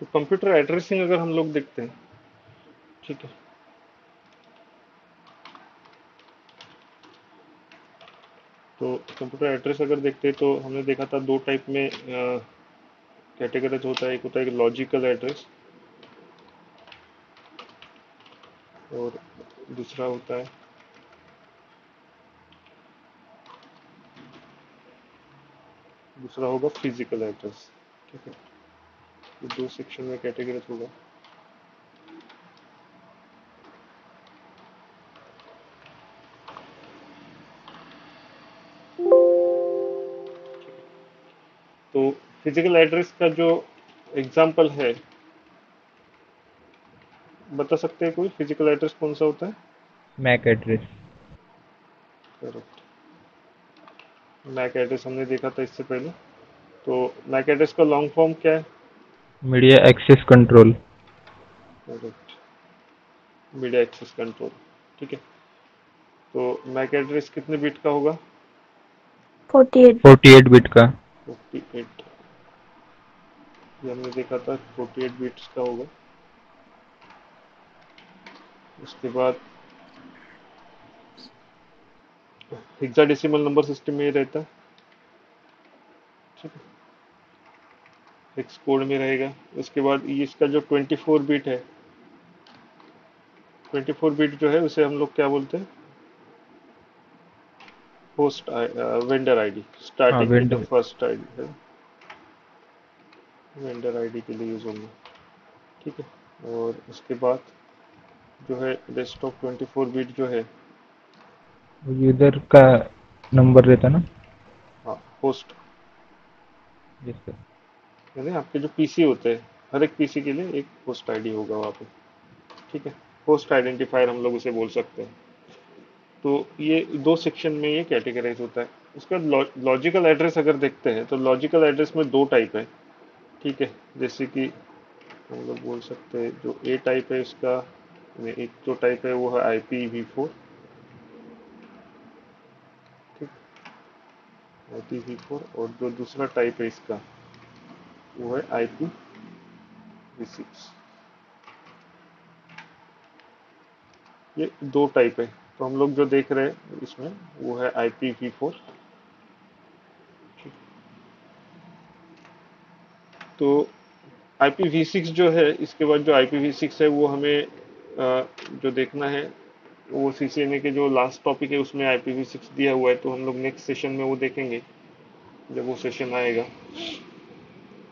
तो computer addressing अगर हम लोग देखते हैं, ठीक है, तो कंप्यूटर एड्रेस अगर देखते हैं तो हमने देखा था दो टाइप में कैटेगराइज होता है। एक होता है लॉजिकल एड्रेस और दूसरा होता है दूसरा होगा फिजिकल एड्रेस। ठीक है, ये दो सेक्शन में कैटेगराइज होगा। तो फिजिकल एड्रेस का जो एग्जाम्पल है, बता सकते हैं कोई फिजिकल एड्रेस कौन सा होता है? MAC address. Correct, MAC address हमने देखा था इससे पहले। तो मैक एड्रेस का लॉन्ग फॉर्म क्या है? Media access control. Correct, media access control. ठीक है, तो मैक एड्रेस कितने बिट का होगा? 48। 48 बिट का। 48, ये हमने देखा था 48 बिट्स का होगा। उसके बाद हेक्साडेसिमल नंबर सिस्टम में ये रहता है। ठीक है, हेक्स कोड में रहेगा। उसके बाद ये इसका जो 24 बिट है, 24 बिट जो है उसे हम लोग क्या बोलते हैं? होस्ट वेंडर आईडी, हाँ, स्टार्टिंग के जो विंडो। फर्स्ट आईडी है, वेंडर आईडी के लिए यूज होंगे। ठीक है, और उसके बाद जो है रेस्ट ऑफ 24 बिट जो है, यूजर का नंबर रहता ना। हाँ, होस्ट, जिसका। यानी आपके जो पीसी होते हैं, हर एक पीसी के लिए एक होस्ट आईडी होगा वहाँ पे। ठीक है, होस्ट आइडेंटिफायर हम लोग उसे बोल सकते हैं। तो ये दो सेक्शन में ये कैटेगराइज होता है। उसका लॉजिकल एड्रेस अगर देखते हैं तो लॉजिकल एड्रेस में दो टाइप है। ठीक है, जैसे कि हम लोग बोल सकते हैं जो ए टाइप है उसका, एक जो टाइप है वो है IPv4। ठीक, IPv4, और जो दूसरा टाइप है इसका वो है IPv6। ये दो टाइप है। तो हम लोग जो देख रहे हैं इसमें वो है IPv4। तो IPv6 जो है, इसके बाद जो IPv6 है वो हमें जो देखना है, वो CCNA के जो लास्ट टॉपिक है उसमें IPv6 दिया हुआ है। तो हम लोग नेक्स्ट सेशन में वो देखेंगे जब वो सेशन आएगा।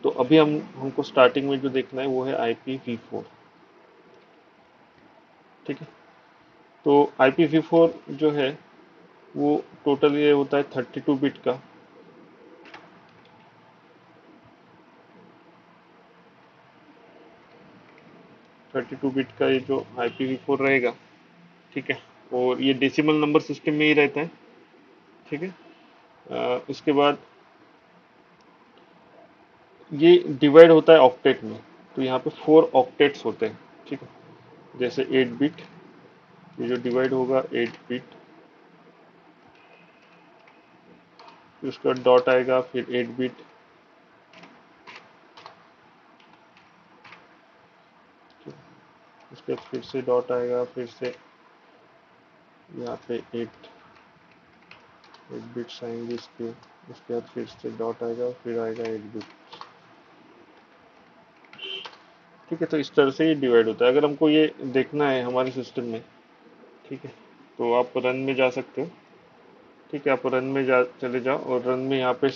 तो अभी हमको स्टार्टिंग में जो देखना है वो है IPv4। ठीक है, तो IPv4 जो है वो टोटल ये होता है 32 बिट का। 32 बिट का ये जो IPv4 रहेगा। ठीक है, और ये डेसिमल नंबर सिस्टम में ही रहता है। ठीक है, उसके बाद ये डिवाइड होता है ऑक्टेट में। तो यहाँ पे 4 ऑक्टेट्स होते हैं। ठीक है, जैसे 8 बिट, ये जो डिवाइड होगा 8 बिट, फिर उसके बाद डॉट आएगा, फिर 8 बिट, उसके बाद फिर से डॉट आएगा, फिर से यहाँ पे 8 बिट्स आएंगे इसके। उसके बाद फिर से डॉट आएगा, फिर आएगा 8 बिट। ठीक है, तो इस तरह से ये डिवाइड होता है। अगर हमको ये देखना है हमारे सिस्टम में, ठीक है, तो आप रन में जा सकते हो। ठीक है, आप रन में जा चले जाओ और रन में यहाँ पे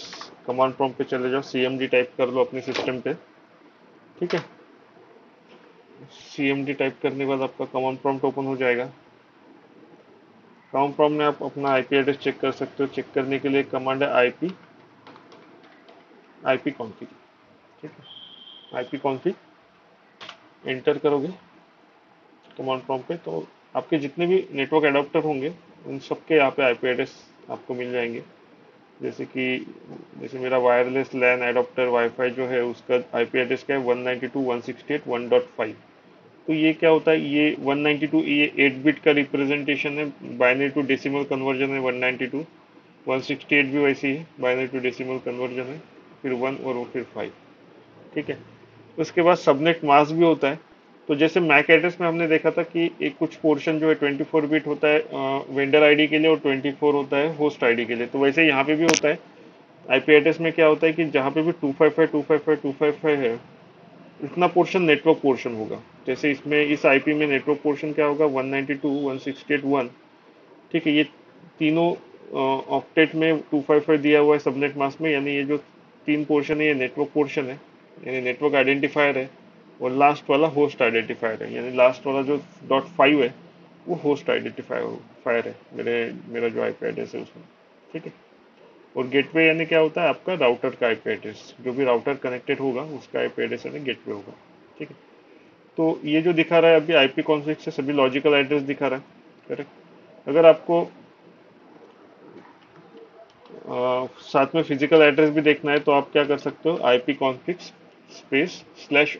कमांड प्रॉम्प्ट पे चले जाओ, CMD टाइप कर लो अपने सिस्टम पे। ठीक है, CMD टाइप करने के बाद आपका कमांड प्रॉम्प्ट ओपन हो जाएगा। कमांड प्रॉम्प्ट में आप अपना IP एड्रेस चेक कर सकते हो। चेक करने के लिए कमांड है IP कॉन्फिग। ठीक है, IP कॉन्फिग एंटर करोगे कमांड प्रॉम्प्ट पे, तो आपके जितने भी नेटवर्क एडाप्टर होंगे उन सबके यहाँ पे IP एड्रेस आपको मिल जाएंगे। जैसे कि जैसे मेरा वायरलेस लैन एडाप्टर वाईफाई जो है उसका IP एड्रेस क्या है, 192.168.1.5। तो ये क्या होता है, ये 192, ये 8 बिट का रिप्रेजेंटेशन है। बाइनरी टू डेसिमल कन्वर्जन है 192। 168 भी वैसी है, बाइनरी टू डेसिमल कन्वर्जन है, फिर 1 और फिर 5। ठीक है, उसके बाद सबनेट मास्क भी होता है। तो जैसे मैक एड्रेस में हमने देखा था कि एक कुछ पोर्शन जो है 24 बिट होता है वेंडर आईडी के लिए और 24 होता है होस्ट आईडी के लिए, तो वैसे यहाँ पे भी होता है। आईपी एड्रेस में क्या होता है कि जहाँ पे भी 255 255 255 है, इतना पोर्शन नेटवर्क पोर्शन होगा। जैसे इसमें इस आईपी में नेटवर्क पोर्शन क्या होगा, 192 168 1। ठीक है, ये तीनों ऑक्टेट में 255 दिया हुआ है सबनेट मास्क में, यानी ये जो तीन पोर्शन है ये नेटवर्क पोर्शन है, यानी नेटवर्क आइडेंटिफायर है। और लास्ट वाला होस्ट आइडेंटिफायर है, यानी लास्ट वाला जो .5 है वो होस्ट आइडेंटिफायर है मेरा जो आईपी एड्रेस है उसमें। ठीक है, और गेटवे यानी क्या होता है, आपका राउटर का आईपी एड्रेस, जो भी राउटर कनेक्टेड होगा उसका आईपी एड्रेस यानी गेटवे होगा। ठीक है, तो ये जो दिखा रहा है अभी आईपी कॉन्फ़िग से सभी लॉजिकल एड्रेस दिखा रहा है, करेक्ट। अगर आपको साथ में फिजिकल एड्रेस भी देखना है तो आप क्या कर सकते हो, IP config space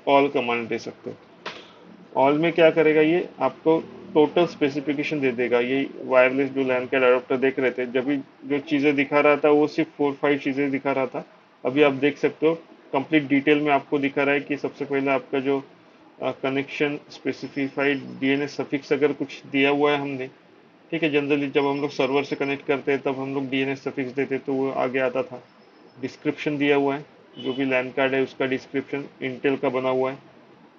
/all command दे सकते हो। ऑल में क्या करेगा, ये आपको टोटल स्पेसिफिकेशन दे देगा। ये वायरलेस जो लैन का एडाप्टर देख रहे थे, जब भी जो चीज़ें दिखा रहा था वो सिर्फ 4-5 चीज़ें दिखा रहा था। अभी आप देख सकते हो कंप्लीट डिटेल में आपको दिखा रहा है कि सबसे पहले आपका जो कनेक्शन स्पेसिफाइड डीएनएस सफिक्स अगर कुछ दिया हुआ है हमने, ठीक है, जनरली जब हम लोग सर्वर से कनेक्ट करते हैं तब हम लोग डीएनएस सफिक्स देते तो वो आगे आता था। डिस्क्रिप्शन दिया हुआ है, जो भी लैन कार्ड है उसका डिस्क्रिप्शन इंटेल का बना हुआ है।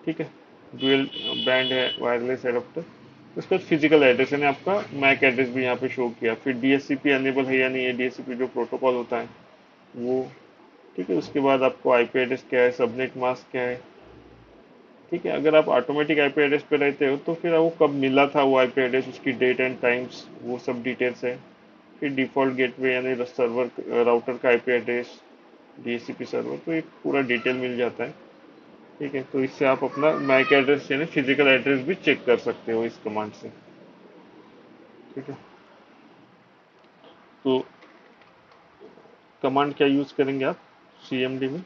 ठीक है, डुअल बैंड है वायरलेस एडाप्टर। उसके बाद फिजिकल एड्रेस यानी आपका मैक एड्रेस भी यहाँ पे शो किया। फिर डीएससीपी अनेबल है या नहीं है, डीएससीपी जो प्रोटोकॉल होता है वो। ठीक है, उसके बाद आपको आईपी एड्रेस क्या है, सबनेट मास्क क्या है। ठीक है, अगर आप ऑटोमेटिक आईपी एड्रेस पे रहते हो तो फिर वो कब मिला था वो आईपी एड्रेस, उसकी डेट एंड टाइम्स, वो सब डिटेल्स है। फिर डिफॉल्ट गेटवे यानी सर्वर राउटर का आईपी एड्रेस, डीएससीपी सर्वर, तो एक पूरा डिटेल मिल जाता है। ठीक है, तो इससे आप अपना मैक एड्रेस यानी फिजिकल एड्रेस भी चेक कर सकते हो इस कमांड से। ठीक है, तो कमांड क्या यूज करेंगे आप सीएमडी में,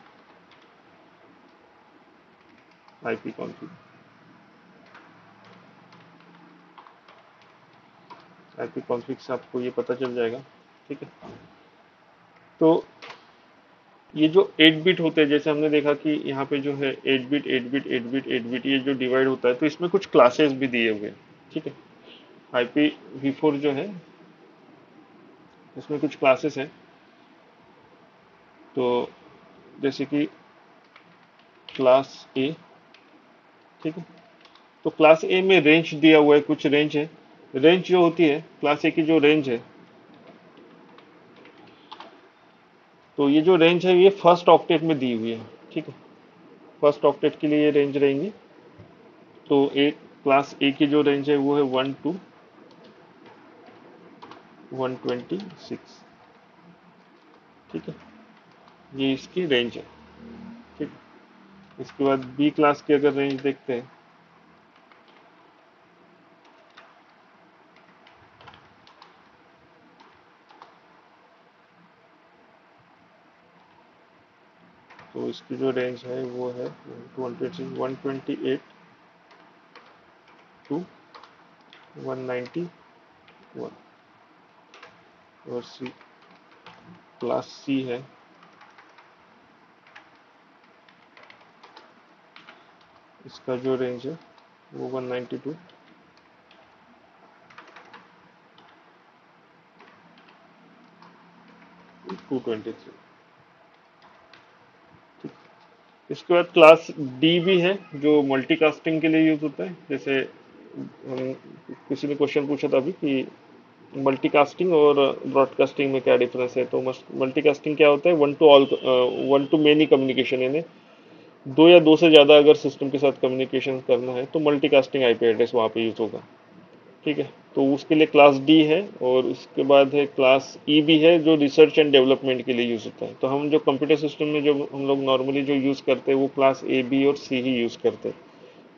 आईपी कॉन्फ़िग। आईपी कॉन्फ़िग से आपको ये पता चल जाएगा। ठीक है, तो ये जो 8 बिट होते हैं, जैसे हमने देखा कि यहाँ पे जो है 8 बिट 8 बिट 8 बिट 8 बिट ये जो डिवाइड होता है, तो इसमें कुछ क्लासेस भी दिए हुए हैं। ठीक है, आईपी वी4 जो है इसमें कुछ क्लासेस हैं। तो जैसे कि क्लास ए, ठीक है, तो क्लास ए में रेंज दिया हुआ है, कुछ रेंज है। रेंज जो होती है क्लास ए की जो रेंज है, तो ये जो रेंज है ये फर्स्ट ऑक्टेट में दी हुई है। ठीक है, फर्स्ट ऑक्टेट के लिए ये रेंज रहेंगी। तो एक क्लास ए की जो रेंज है वो है 1 to 126। ठीक है, ये इसकी रेंज है। ठीक, इसके बाद बी क्लास की अगर रेंज देखते हैं, तो इसकी जो रेंज है वो है 128 टू 191। और सी क्लास सी है, इसका जो रेंज है वो 192 223। इसके बाद क्लास डी भी है जो मल्टीकास्टिंग के लिए यूज होता है। जैसे किसी ने क्वेश्चन पूछा था अभी कि मल्टीकास्टिंग और ब्रॉडकास्टिंग में क्या डिफरेंस है, तो मल्टीकास्टिंग क्या होता है, वन टू मेनी कम्युनिकेशन, यानी दो या दो से ज़्यादा अगर सिस्टम के साथ कम्युनिकेशन करना है तो मल्टीकास्टिंग आईपी एड्रेस वहाँ पे यूज होगा। ठीक है, तो उसके लिए क्लास डी है। और उसके बाद है क्लास ई भी है जो रिसर्च एंड डेवलपमेंट के लिए यूज़ होता है। तो हम जो कंप्यूटर सिस्टम में जो हम लोग नॉर्मली जो यूज़ करते हैं वो क्लास ए बी और सी ही यूज़ करते हैं।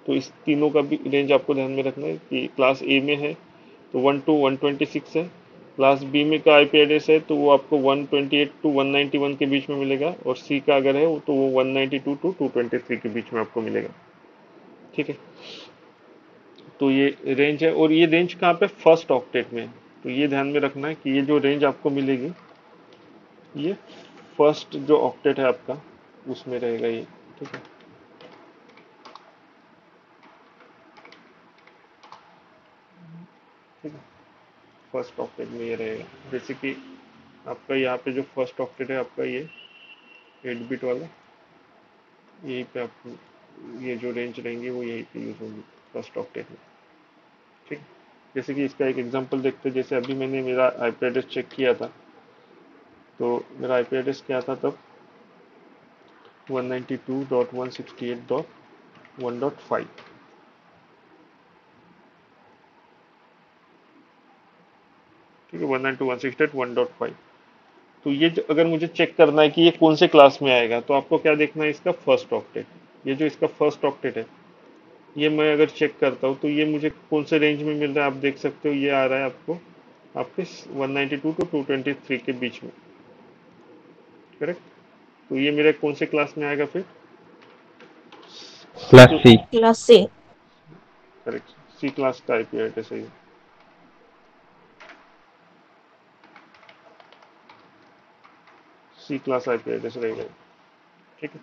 तो इस तीनों का भी रेंज आपको ध्यान में रखना है कि क्लास ए में है तो 1 to 126 है। क्लास बी में का आईपी एड्रेस है तो वो आपको 128 टू 191 के बीच में मिलेगा। और सी का अगर है तो वो 192 टू 223 के बीच में आपको मिलेगा। ठीक है, तो ये रेंज है। और ये रेंज कहाँ पे, फर्स्ट ऑक्टेट में। तो ये ध्यान में रखना है कि ये जो रेंज आपको मिलेगी ये फर्स्ट जो ऑक्टेट है आपका उसमें रहेगा ये। ठीक है, ठीक है। फर्स्ट ऑक्टेट में ये रहेगा, जैसे कि आपका यहाँ पे जो फर्स्ट ऑक्टेट है आपका ये 8 बिट वाला, यहीं पे आप ये जो रेंज रहेंगी वो यहीं पे यूज होंगी फर्स्ट ऑक्टेट में। ठीक है। जैसे कि इसका एक एग्जांपल देखते हैं, जैसे अभी मैंने मेरा आईपी एड्रेस चेक किया था, तो मेरा आईपी एड्रेस क्या था तब 192.168.1.5। ठीक है, 192.168.1.5। तो ये अगर मुझे चेक करना है कि ये कौन से क्लास में आएगा, तो आपको क्या देखना है, इसका फर्स्ट ऑक्टेट। ये जो इसका फर्स्ट ऑक्टेट है, ये मैं अगर चेक करता हूँ तो ये मुझे कौन से रेंज में मिल रहा है, आप देख सकते हो ये आ रहा है आपको आपके 192 टू 223 के बीच में। करेक्ट। तो ये मेरे कौन से क्लास में आएगा फिर, C class class. C. Class C. Correct, C class का आईपी एड्रेस है ये। सी क्लास आईपी एड्रेस रहेगा। ठीक है।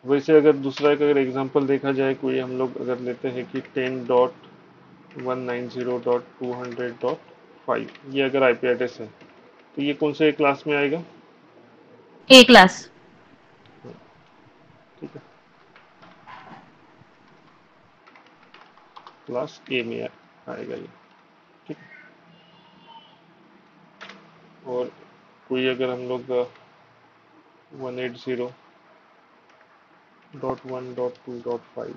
वैसे अगर दूसरा एक अगर एग्जांपल देखा जाए, कोई हम लोग अगर लेते हैं कि 10.190.200.5, ये अगर आईपी एड्रेस है तो ये कौन से क्लास में आएगा। ए क्लास। ठीक है, क्लास ए में आएगा ये। ठीक है। और कोई अगर हम लोग 180.1.2.5,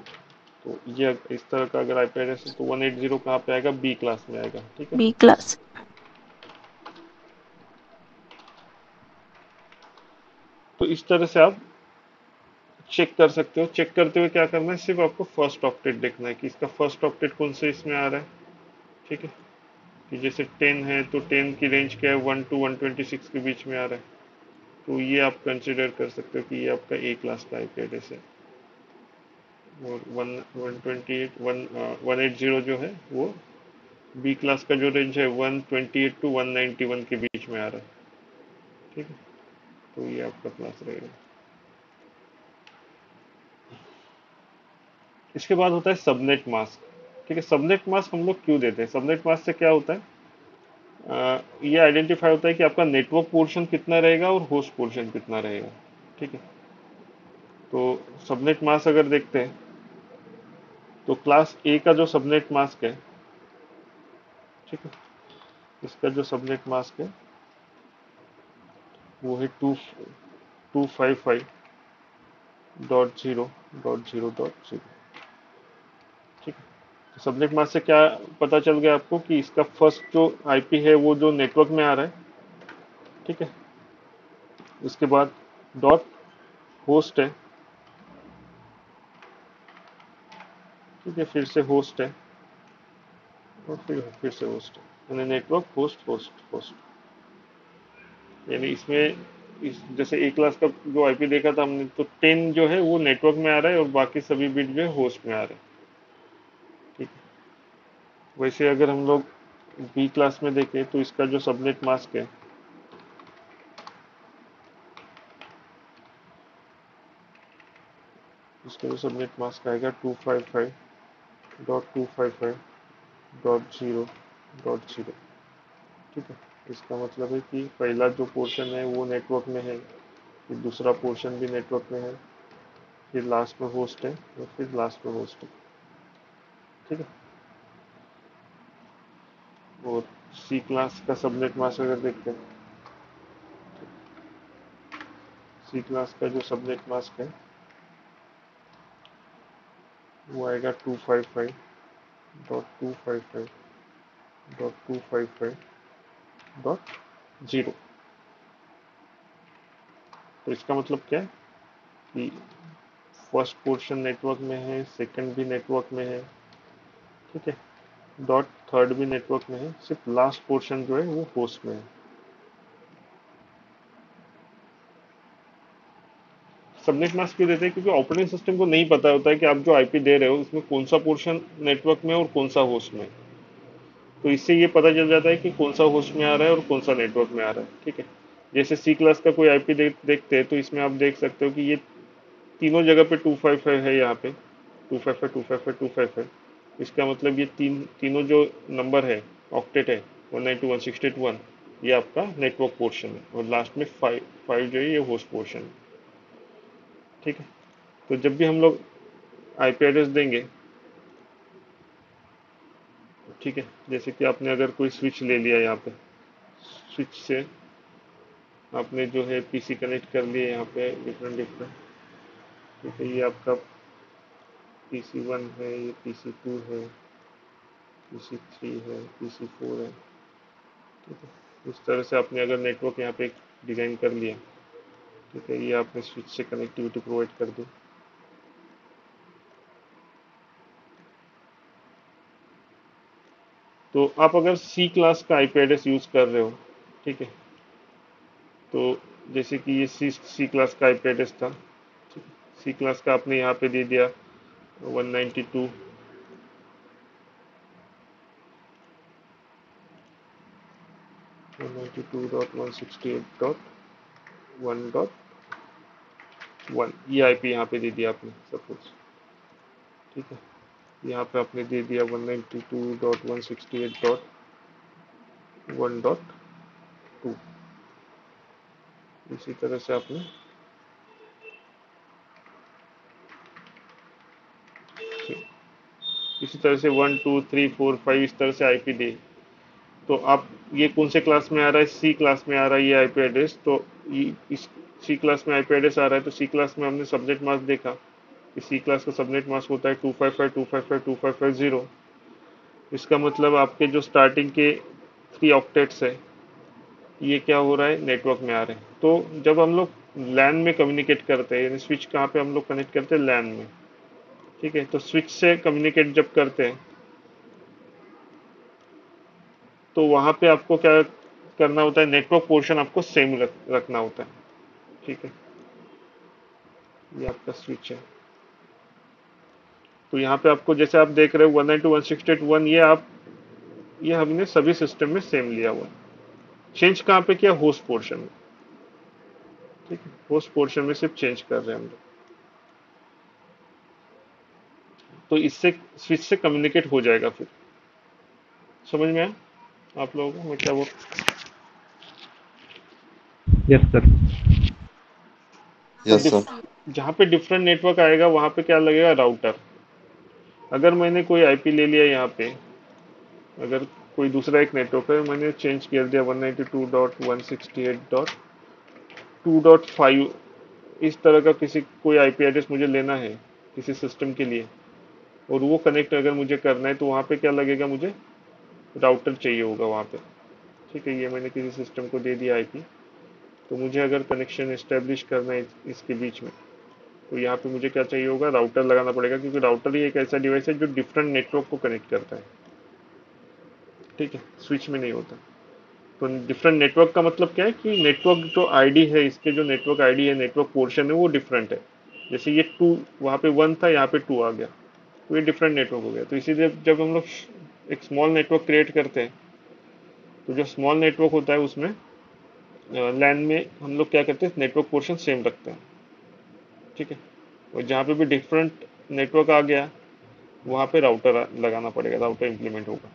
तो ये इस तरह का अगर आईपी एड्रेस है तो 180 कहाँ पे आएगा, बी क्लास में आएगा। ठीक है। B class. तो इस तरह से आप चेक कर सकते हो। चेक करते हुए क्या करना है, सिर्फ आपको फर्स्ट ऑक्टेट देखना है कि इसका फर्स्ट ऑक्टेट कौन से इसमें आ रहा है। ठीक है। कि जैसे 10 है तो 10 की रेंज क्या है, 1 टू 126 के बीच में आ रहा है, तो ये आप कंसिडर कर सकते हो कि ये आपका ए क्लास का आईपी एड्रेस है। और 180 जो है वो बी क्लास का जो रेंज है 128 टू 191 के बीच में आ रहा है। ठीक है। तो ये आपका क्लास रहेगा। इसके बाद होता है सबनेट मास्क। ठीक है, सबनेट मास्क हम लोग क्यों देते हैं, सबनेट मास्क से क्या होता है, ये आइडेंटिफाई होता है कि आपका नेटवर्क पोर्शन कितना रहेगा और होस्ट पोर्शन कितना रहेगा। ठीक है। तो सबनेट मास्क अगर देखते हैं तो क्लास ए का जो सबनेट मास्क है, ठीक है, इसका जो सबनेट मास्क है वो है 255.0.0.0। ठीक है। तो सबनेट मास्क से क्या पता चल गया आपको कि इसका फर्स्ट जो आईपी है वो जो नेटवर्क में आ रहा है। ठीक है। उसके बाद डॉट होस्ट है। ठीक है, फिर से होस्ट है, और फिर से होस्ट है, यानी नेटवर्क होस्ट होस्ट होस्ट। यानी इसमें इस जैसे ए क्लास का जो आईपी देखा था हमने, तो 10 जो है वो नेटवर्क में आ रहा है और बाकी सभी बिट जो है होस्ट में आ रहे हैं। ठीक है। वैसे अगर हम लोग बी क्लास में देखें तो इसका जो सबनेट मास्क है, इसका जो सबनेट मास्क आएगा 255.255.0.0। ठीक है। इसका मतलब है कि पहला जो पोर्शन है वो नेटवर्क में है, फिर दूसरा पोर्शन भी नेटवर्क में है, फिर लास्ट में होस्ट है, और फिर लास्ट में होस्ट है। ठीक है। और सी क्लास का सबनेट मास्क अगर देखते हैं, सी क्लास का जो सबनेट मास्क है वो आएगा 255.255.255.0। तो इसका मतलब क्या है कि फर्स्ट पोर्शन नेटवर्क में है, सेकंड भी नेटवर्क में है, ठीक है, डॉट थर्ड भी नेटवर्क में है, सिर्फ लास्ट पोर्शन जो है वो होस्ट में है। सबनेट मास्क क्यों देते हैं, क्योंकि ऑपरेटिंग सिस्टम को नहीं पता होता है कि आप जो आईपी दे रहे हो उसमें कौन सा पोर्शन नेटवर्क में और कौन सा होस्ट में। तो इससे ये पता चल जाता है कि कौन सा होस्ट में आ रहा है और कौन सा नेटवर्क में आ रहा है। ठीक है। जैसे सी क्लास का कोई आईपी देखते हैं तो इसमें आप देख सकते हो कि ये तीनों जगह पे 255 है, यहाँ पे 255 255 255। इसका मतलब ये तीनों जो नंबर है ऑक्टेट है 192.168.1, ये आपका नेटवर्क पोर्शन है, और लास्ट में 5 जो है ये होस्ट पोर्शन है। ठीक है, तो जब भी हम लोग आईपी एड्रेस देंगे, ठीक है, जैसे कि आपने अगर कोई स्विच ले लिया, यहाँ पे स्विच से आपने जो है पीसी कनेक्ट कर लिए यहाँ पे डिफरेंट डिफरेंट। ठीक है, ये आपका PC1 है, ये PC2 है, PC3 है, PC4 है। ठीक है, इस तरह से आपने अगर नेटवर्क यहाँ पे डिज़ाइन कर लिया, ठीक है, ये आपने स्विच से कनेक्टिविटी प्रोवाइड कर दी। तो आप अगर सी क्लास का आईपी एड्रेस यूज़ कर रहे हो, ठीक है, तो जैसे कि ये सी क्लास का आईपी एड्रेस था, सी क्लास का आपने यहाँ पे दे दिया 192 192.168.1.1, ये आईपी यहाँ पे दे दिया आपने सपोज। ठीक है, यहाँ पे आपने दे दिया 192.168.1.2। इसी तरह से आपने इसी तरह से 1 2 3 4 5 इस तरह से आईपी दी। तो आप ये कौन से क्लास में आ रहा है, सी क्लास में आ रहा है ये आईपी एड्रेस। तो इस सी क्लास में आईपी एड्रेस आ रहा है, तो सी क्लास में हमने सबनेट मास्क देखा कि सी क्लास का सबनेट मास्क होता है 255.255.255.0। इसका मतलब आपके जो स्टार्टिंग के 3 ऑक्टेट्स है, ये क्या हो रहा है, नेटवर्क में आ रहे हैं। तो जब हम लोग लैन में कम्युनिकेट करते हैं, यानी स्विच कहाँ पे हम लोग कनेक्ट करते हैं, लैन में। ठीक है, तो स्विच से कम्युनिकेट जब करते हैं, तो वहां पे आपको क्या करना होता है, नेटवर्क पोर्शन आपको सेम रखना होता है। ठीक है, ये आपका स्विच है। तो यहाँ पे आपको जैसे आप देख रहे हो 192.168.1, ये हमने सभी सिस्टम में सेम लिया हुआ है। चेंज कहाँ पे किया, होस्ट पोर्शन में। ठीक है, होस्ट पोर्शन में सिर्फ चेंज कर रहे हैं हम लोग। तो इससे स्विच से कम्युनिकेट हो जाएगा। फिर समझ में आया आप लोगों को मैं क्या बोल। Yes sir. तो यस सर। जहाँ पे डिफरेंट नेटवर्क आएगा वहां पे क्या लगेगा, राउटर। अगर मैंने कोई आईपी ले लिया यहाँ पे, अगर कोई दूसरा एक नेटवर्क है, मैंने चेंज कर दिया 192.168.2.5, इस तरह का किसी कोई आईपी एड्रेस मुझे लेना है किसी सिस्टम के लिए, और वो कनेक्ट अगर मुझे करना है, तो वहाँ पे क्या लगेगा, मुझे राउटर चाहिए होगा वहाँ पे। ठीक है, ये मैंने किसी सिस्टम को दे दिया आईपी। तो मुझे अगर कनेक्शन इस्टेब्लिश करना है इसके बीच में, तो यहाँ पे मुझे क्या चाहिए होगा, राउटर लगाना पड़ेगा, क्योंकि राउटर ही एक ऐसा डिवाइस है जो डिफरेंट नेटवर्क को कनेक्ट करता है। ठीक है, स्विच में नहीं होता। तो डिफरेंट नेटवर्क का मतलब क्या है कि नेटवर्क जो आईडी है, इसके जो नेटवर्क आईडी है, नेटवर्क पोर्शन है, वो डिफरेंट है। जैसे ये 2 वहाँ पे 1 था, यहाँ पे 2 आ गया, तो ये डिफरेंट नेटवर्क हो गया। तो इसीलिए जब हम लोग एक स्मॉल नेटवर्क क्रिएट करते हैं, तो जो स्मॉल नेटवर्क होता है उसमें लैन में हम लोग क्या करते हैं, नेटवर्क पोर्शन सेम रखते हैं। ठीक है, और जहाँ पे भी डिफरेंट नेटवर्क आ गया, वहाँ पे राउटर लगाना पड़ेगा, राउटर इंप्लीमेंट होगा।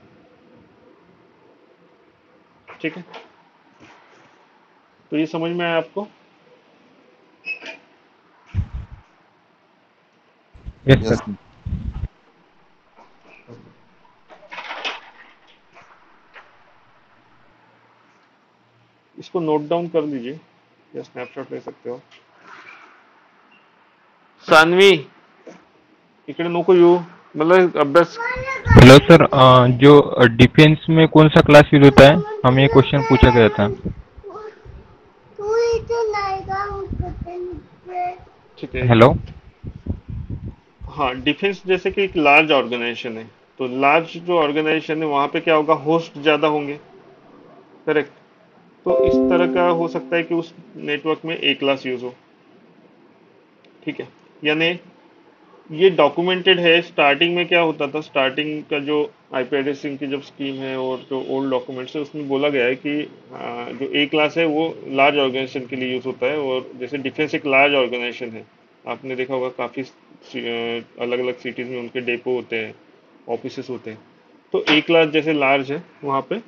ठीक है, तो ये समझ में आया आपको। Yes yes sir. सर। इसको नोट डाउन कर लीजिए या स्नैपशॉट ले सकते हो। सानवी, इकडे नको येऊ, मला अभ्यास। हेलो सर, जो डिफेंस में कौन सा क्लास यूज होता है, हमें ये क्वेश्चन पूछा गया था। ठीक है, हेलो। हाँ, डिफेंस जैसे कि एक लार्ज ऑर्गेनाइजेशन है, तो लार्ज जो ऑर्गेनाइजेशन है वहां पे क्या होगा, होस्ट ज्यादा होंगे। करेक्ट। तो इस तरह का हो सकता है कि उस नेटवर्क में ए क्लास यूज हो। ठीक है, यानी ये डॉक्यूमेंटेड है। स्टार्टिंग में क्या होता था, स्टार्टिंग का जो आईपी एड्रेसिंग की जब स्कीम है और जो ओल्ड डॉक्यूमेंट्स है, उसमें बोला गया है कि जो ए क्लास है वो लार्ज ऑर्गेनाइजेशन के लिए यूज होता है। और जैसे डिफेंस एक लार्ज ऑर्गेनाइजेशन है, आपने देखा होगा काफी अलग अलग सिटीज में उनके डेपो होते हैं, ऑफिसेस होते हैं। तो ए क्लास जैसे लार्ज है वहाँ पे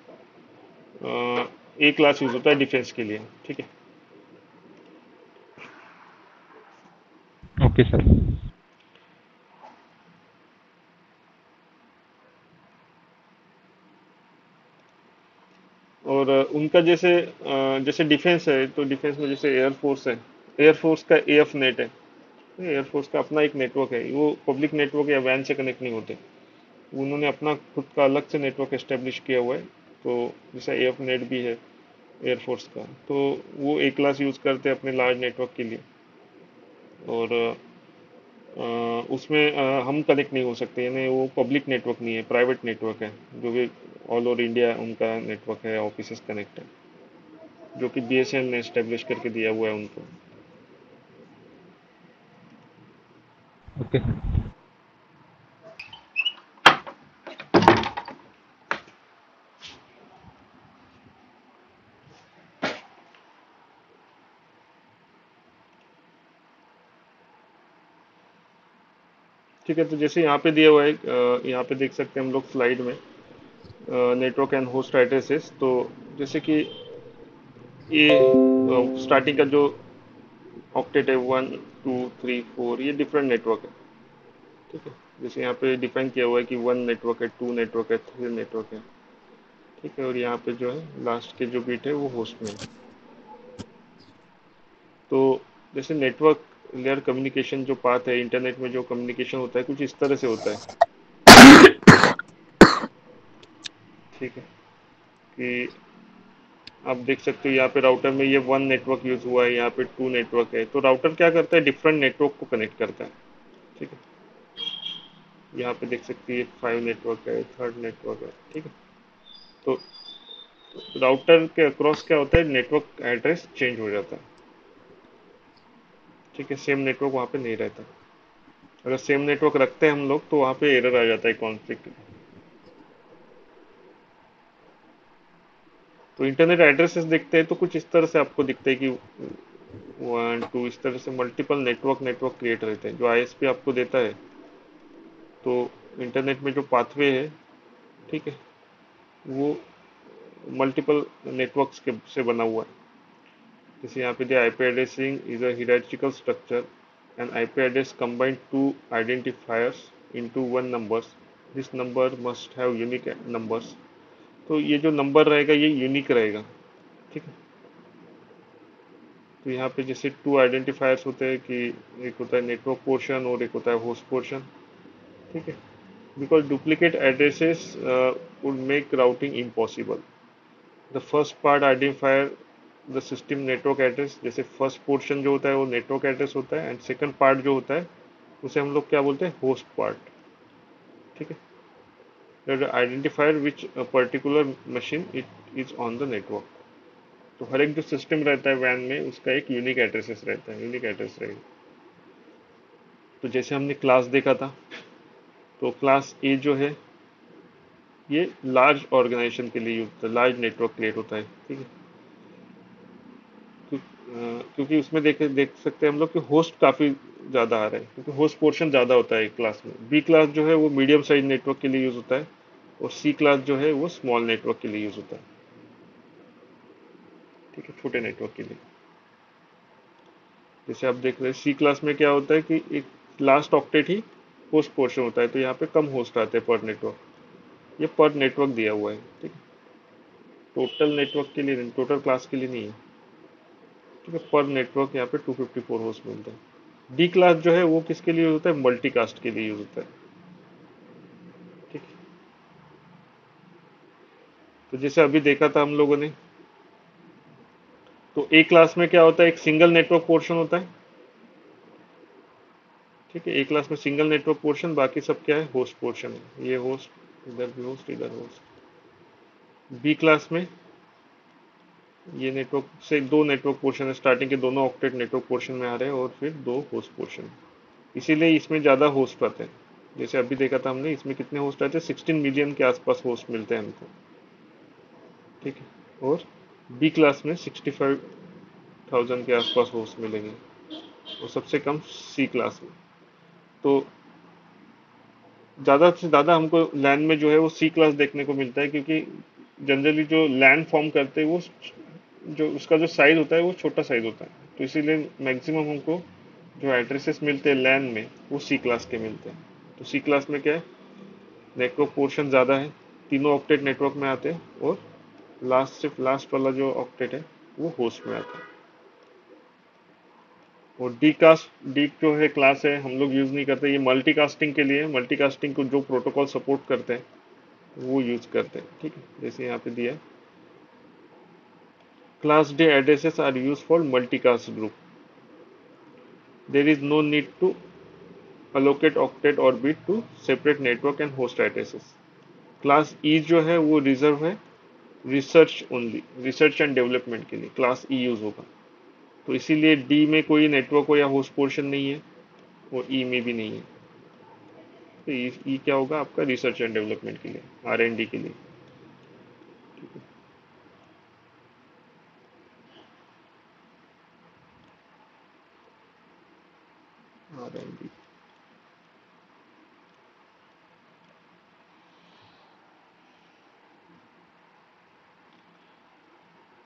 ए क्लास यूज होता है डिफेंस के लिए, ठीक है। Okay sir. और उनका जैसे जैसे डिफेंस है तो डिफेंस में जैसे एयरफोर्स है, एयरफोर्स का एएफ नेट है। एयरफोर्स का अपना एक नेटवर्क है, वो पब्लिक नेटवर्क या वैन से कनेक्ट नहीं होते, उन्होंने अपना खुद का अलग से नेटवर्क एस्टेब्लिश किया हुआ है। तो जैसा एएफ नेट भी है एयरफोर्स का, तो वो ए क्लास यूज़ करते हैं अपने लार्ज नेटवर्क के लिए। और उसमें हम कनेक्ट नहीं हो सकते, यानी वो पब्लिक नेटवर्क नहीं है, प्राइवेट नेटवर्क है, जो कि ऑल ओवर इंडिया उनका नेटवर्क है, ऑफिस कनेक्ट है, जो कि बीएसएनएल ने एस्टेब्लिश करके दिया हुआ है उनको। Okay sir. ठीक है, तो जैसे यहाँ पे दिया हुआ है, यहाँ पे देख सकते हैं हम लोग स्लाइड में नेटवर्क एंड होस्ट एड्रेसेस। तो जैसे कि ये स्टार्टिंग का जो ऑक्टेट है 1 2 3 4, ये डिफरेंट नेटवर्क है, ठीक है। जैसे यहाँ पे डिफाइन किया हुआ है कि 1 नेटवर्क है, 2 नेटवर्क है, 3 नेटवर्क है, ठीक है। और यहाँ पे जो है लास्ट के जो बिट है वो होस्ट में है। तो जैसे नेटवर्क लेयर कम्युनिकेशन जो पाथ है, इंटरनेट में जो कम्युनिकेशन होता है कुछ इस तरह से होता है, ठीक है। कि आप देख सकते हो यहाँ पे राउटर में ये 1 नेटवर्क यूज हुआ है, यहाँ पे 2 नेटवर्क है। तो राउटर क्या करता है, डिफरेंट नेटवर्क को कनेक्ट करता है, ठीक है। यहाँ पे देख सकते हैं 5 नेटवर्क है, थर्ड नेटवर्क है, ठीक है। तो राउटर के अक्रॉस क्या होता है, नेटवर्क एड्रेस चेंज हो जाता है, ठीक है। सेम नेटवर्क वहाँ पे नहीं रहता। अगर सेम नेटवर्क रखते हैं हम लोग तो वहाँ पे एरर आ जाता है, कॉन्फ्लिक्ट। तो इंटरनेट एड्रेसेस देखते हैं तो कुछ इस तरह से आपको दिखता है कि 1 2 इस तरह से मल्टीपल नेटवर्क नेटवर्क क्रिएट रहते हैं जो आईएसपी आपको देता है। तो इंटरनेट में जो पाथवे है, ठीक है, वो मल्टीपल नेटवर्क्स के से बना हुआ है। जैसे यहाँ पे दिया IP addressing is a hierarchical structure and IP address combine two identifiers into one numbers. This number must have unique numbers. तो ये जो नंबर रहेगा ये यूनिक रहेगा, ठीक है। तो यहाँ पे जैसे 2 आइडेंटिफायर्स होते हैं कि एक होता है नेटवर्क पोर्शन और एक होता है होस्ट पोर्शन, ठीक है। Because duplicate addresses would make routing impossible. The first part identifier the system network address, जैसे फर्स्ट पोर्शन जो होता है वो नेटवर्क एड्रेस होता है, एंड सेकंड पार्ट जो होता है उसे हम लोग क्या बोलते हैं, होस्ट पार्ट, ठीक है। Identifier which particular machine it is on the network. तो हर एक जो सिस्टम रहता है वैन में उसका एक यूनिक एड्रेसेस रहता है, यूनिक एड्रेस रहेगा। तो जैसे हमने क्लास देखा था, तो क्लास ए जो है ये लार्ज ऑर्गेनाइजेशन के लिए यूज होता है, लार्ज नेटवर्क क्रिएट होता है, ठीक है। क्योंकि उसमें देख सकते हैं हम लोग कि होस्ट काफ़ी ज़्यादा आ रहे हैं, क्योंकि होस्ट पोर्शन ज़्यादा होता है एक क्लास में। बी क्लास जो है वो मीडियम साइज नेटवर्क के लिए यूज़ होता है, और सी क्लास जो है वो स्मॉल नेटवर्क के लिए यूज़ होता है, ठीक है, छोटे नेटवर्क के लिए। जैसे आप देख रहे हैं सी क्लास में क्या होता है कि एक लास्ट ऑक्टेट ही होस्ट पोर्शन होता है, तो यहाँ पे कम होस्ट आते हैं पर नेटवर्क, ये पर नेटवर्क दिया हुआ है, ठीक है। टोटल नेटवर्क के लिए नहीं, टोटल क्लास के लिए नहीं है, ठीक है। पर नेटवर्क यहाँ पे 254 होस्ट मिलता है। डी क्लास जो है वो किसके लिए यूज होता है, मल्टीकास्ट के लिए यूज होता है, ठीक है। तो जैसे अभी देखा था हम लोगों ने, तो ए क्लास में क्या होता है, एक सिंगल नेटवर्क पोर्शन होता है, ठीक है। ए क्लास में सिंगल नेटवर्क पोर्शन, बाकी सब क्या है, होस्ट पोर्शन है, ये होस्ट, इधर भी होस्ट, इधर होस्ट। बी क्लास में ये नेटवर्क से 2 नेटवर्क पोर्शन है, स्टार्टिंग के दोनों ऑक्टेट नेटवर्क पोर्शन में आ रहे हैं, और फिर 2 होस्ट पोर्शन, इसीलिए इसमें ज़्यादा होस्ट आते हैं। जैसे अभी देखा था हमने, इसमें कितने होस्ट आते हैं, 16 मिलियन के आसपास होस्ट मिलते हैं हमको, ठीक है। और बी क्लास में 65,000 के आसपास होस्ट मिलेंगे, और सबसे कम सी क्लास में। तो ज़्यादा से ज़्यादा हमको लैन में जो है वो सी क्लास देखने को मिलता है, क्योंकि जनरली जो लैन फॉर्म करते हैं वो जो उसका जो साइज होता है वो छोटा साइज होता है, तो इसीलिए मैक्सिमम हमको जो एड्रेसेस मिलते हैं लैन में वो सी क्लास के मिलते हैं। तो सी क्लास में क्या है, नेटवर्क पोर्शन ज़्यादा है, तीनों ऑक्टेट नेटवर्क में आते हैं, और सिर्फ लास्ट वाला जो ऑक्टेट है वो होस्ट में आता है। और डी जो है क्लास है, हम लोग यूज़ नहीं करते, ये मल्टीकास्टिंग के लिए, मल्टीकास्टिंग को जो प्रोटोकॉल सपोर्ट करते हैं वो यूज़ करते हैं। ठीक है, जैसे यहाँ पे दिया है, class D addresses are used for multicast group. There is no need to allocate octet or bit to separate network and host addresses. Class E जो है वो रिजर्व है research only, research and development के लिए class E use होगा। तो इसीलिए D में कोई नेटवर्क हो या होस्ट पोर्शन नहीं है, और E में भी नहीं है। तो E क्या होगा आपका, रिसर्च एंड डेवलपमेंट के लिए, R&D के लिए। R&D।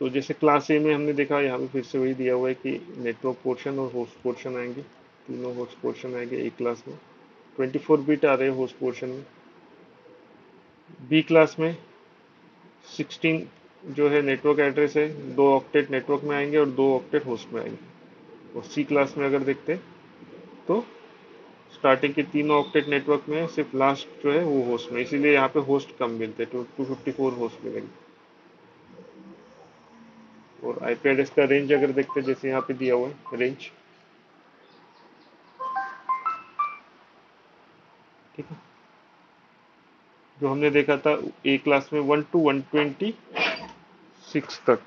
तो जैसे क्लास ए में हमने देखा, यहाँ पे फिर से वही दिया हुआ है कि नेटवर्क पोर्शन और होस्ट पोर्शन आएंगे, तीनों होस्ट पोर्शन आएंगे एक क्लास में। 24 बिट आ रहे हैं होस्ट पोर्शन में। बी क्लास में 16 जो है नेटवर्क एड्रेस है, 2 ऑक्टेट नेटवर्क में आएंगे और 2 ऑक्टेट होस्ट में आएंगे। और सी क्लास में अगर देखते हैं तो स्टार्टिंग के तीनों ऑक्टेट नेटवर्क में है, सिर्फ लास्ट जो है वो होस्ट में, इसीलिए यहाँ पे होस्ट कम मिलते हैं, 254 होस्ट मिलेंगे। और आईपी एड्रेस का रेंज अगर देखते हैं, जैसे यहाँ पे दिया हुआ है रेंज, ठीक है, जो हमने देखा था ए क्लास में 1 to 126 तक।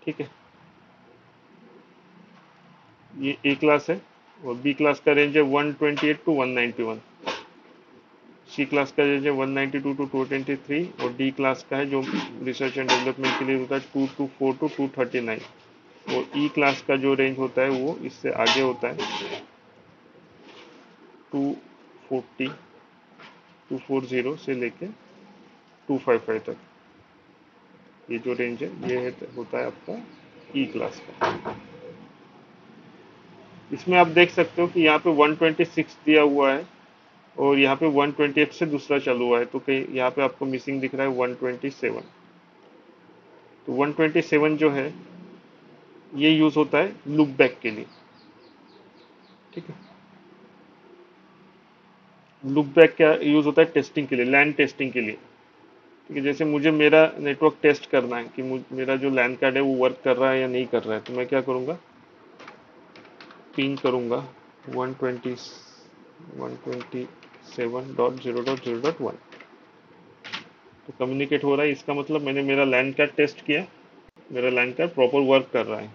ठीक है, ये ए क्लास है, और बी क्लास का रेंज है 128 to 191। सी क्लास का रेंज है 192 to 223, और डी क्लास का है जो रिसर्च एंड डेवलपमेंट के लिए होता है 224 to 239। और ई क्लास का जो रेंज होता है वो इससे आगे होता है, 240 240 से लेके 255 तक। ये जो रेंज है ये होता है आपका ई क्लास का। इसमें आप देख सकते हो कि यहाँ पे 126 दिया हुआ है, और यहाँ पे 128 से दूसरा चालू हुआ है, तो कहीं यहाँ पे आपको मिसिंग दिख रहा है 127। तो 127 जो है ये यूज होता है लूप बैक के लिए। ठीक है, लूप बैक क्या यूज होता है, टेस्टिंग के लिए, लैन टेस्टिंग के लिए। ठीक है, जैसे मुझे मेरा नेटवर्क टेस्ट करना है कि मेरा जो लैन कार्ड है वो वर्क कर रहा है या नहीं कर रहा है, तो मैं क्या करूँगा, पिंग करूँगा 127.0.0.1। तो कम्युनिकेट हो रहा है, इसका मतलब मैंने मेरा लैन कार्ड टेस्ट किया, मेरा लैन कार्ड प्रॉपर वर्क कर रहा है।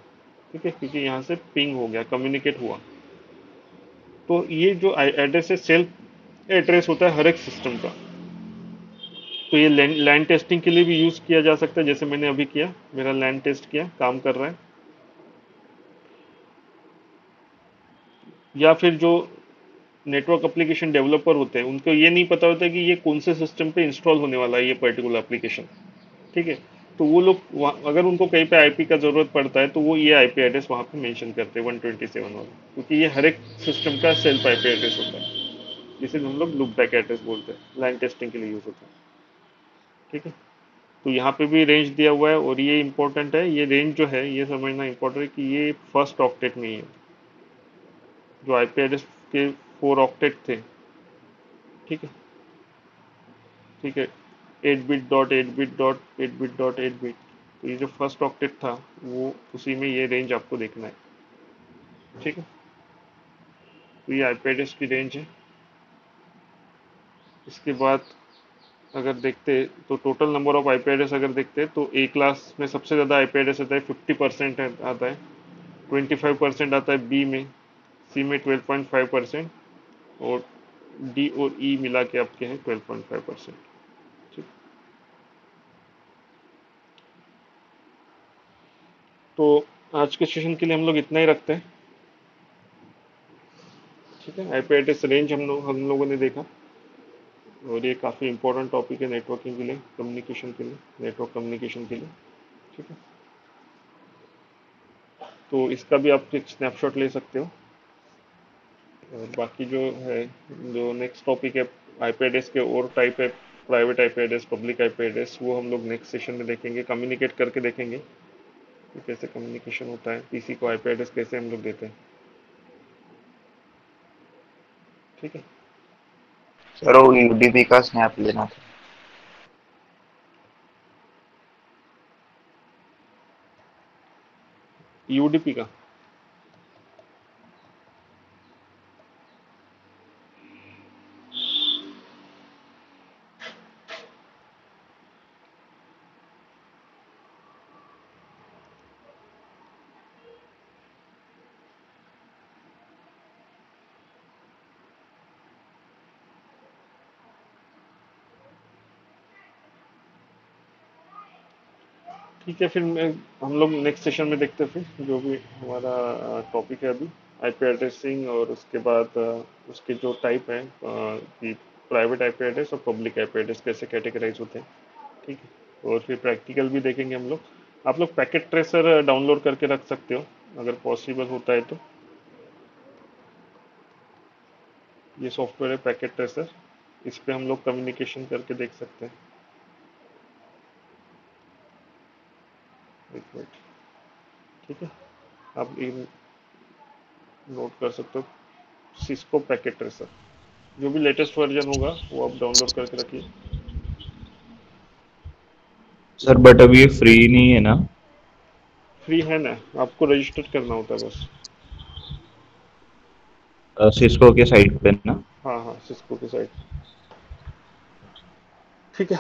ठीक है, क्योंकि यहाँ से पिंग हो गया, कम्युनिकेट हुआ। तो ये जो एड्रेस है सेल्फ एड्रेस होता है हर एक सिस्टम का। तो ये लैन टेस्टिंग के लिए भी यूज किया जा सकता है, जैसे मैंने अभी किया, मेरा लैन टेस्ट किया, काम कर रहा है। या फिर जो नेटवर्क एप्लीकेशन डेवलपर होते हैं उनको ये नहीं पता होता कि ये कौन से सिस्टम पे इंस्टॉल होने वाला है ये पर्टिकुलर एप्लीकेशन। ठीक है, तो वो लोग अगर उनको कहीं पे आईपी का जरूरत पड़ता है तो वो ये आईपी एड्रेस वहां पे मेंशन करते हैं 127 वाला, क्योंकि ये हर एक सिस्टम का सेल्फ आईपी एड्रेस होता है, जिसे हम लोग लूप बैक एड्रेस बोलते हैं, लाइन टेस्टिंग के लिए यूज होता है। ठीक है, तो यहाँ पे भी रेंज दिया हुआ है, और ये इंपॉर्टेंट है, ये रेंज जो है ये समझना इंपॉर्टेंट है कि ये फर्स्ट ऑक्टेट में ही है। जो आईपी एड्रेस के 4 ऑक्टेट थे, ठीक है, ठीक है, 8 bit dot 8 bit dot 8 bit, तो ये जो फर्स्ट ऑक्टेट था वो उसी में ये रेंज आपको देखना है। ठीक है, तो ये आईपी एड्रेस की रेंज है। इसके बाद अगर देखते तो total number of IP address अगर देखते तो ए क्लास में सबसे ज़्यादा आईपी एड्रेस आता है, 50% आता है, 25% आता है बी में, सी में 12.5%, और डी और ई मिला के आपके हैं 12.5%। ठीक, तो आज के सेशन के लिए हम लोग इतना ही रखते हैं। ठीक है, आईपी एड्रेस रेंज हम लोगों ने देखा। और ये काफ़ी इंपॉर्टेंट टॉपिक है नेटवर्किंग के लिए, कम्युनिकेशन के लिए, नेटवर्क कम्युनिकेशन के लिए। ठीक है, तो इसका भी आप एक स्नैपशॉट ले सकते हो। और बाकी जो है, जो नेक्स्ट टॉपिक है आईपी एड्रेस के और टाइप है, private IP address, public IP address, वो हम लोग नेक्स्ट सेशन में देखेंगे, कम्युनिकेट करके देखेंगे कि कैसे कम्युनिकेशन होता है, पीसी को आईपी एड्रेस कैसे हम लोग देते हैं। ठीक है, सर वो यूडीपी का स्नैप लेना था। यूडीपी का ठीक है, फिर हम लोग नेक्स्ट सेशन में देखते हैं फिर जो भी हमारा टॉपिक है अभी, आईपी एड्रेसिंग, और उसके बाद उसके जो टाइप है कि प्राइवेट आईपी एड्रेस और पब्लिक आईपी एड्रेस कैसे कैटेगराइज होते हैं। ठीक है, और फिर प्रैक्टिकल भी देखेंगे हम लोग। आप लोग पैकेट ट्रेसर डाउनलोड करके रख सकते हो अगर पॉसिबल होता है तो। ये सॉफ्टवेयर है पैकेट ट्रेसर, इस पे हम लोग कम्युनिकेशन करके देख सकते हैं। एक मिनट, ठीक है, आप नोट कर सकते हो सिस्को पैकेट ट्रेसर, जो भी लेटेस्ट वर्जन होगा वो आप डाउनलोड करके रखिए। सर बट अभी ये फ्री नहीं है ना? फ्री है ना, आपको रजिस्टर करना होता है बस। सिस्को के साइट पे ना? हाँ हाँ, सिस्को की साइट। ठीक है।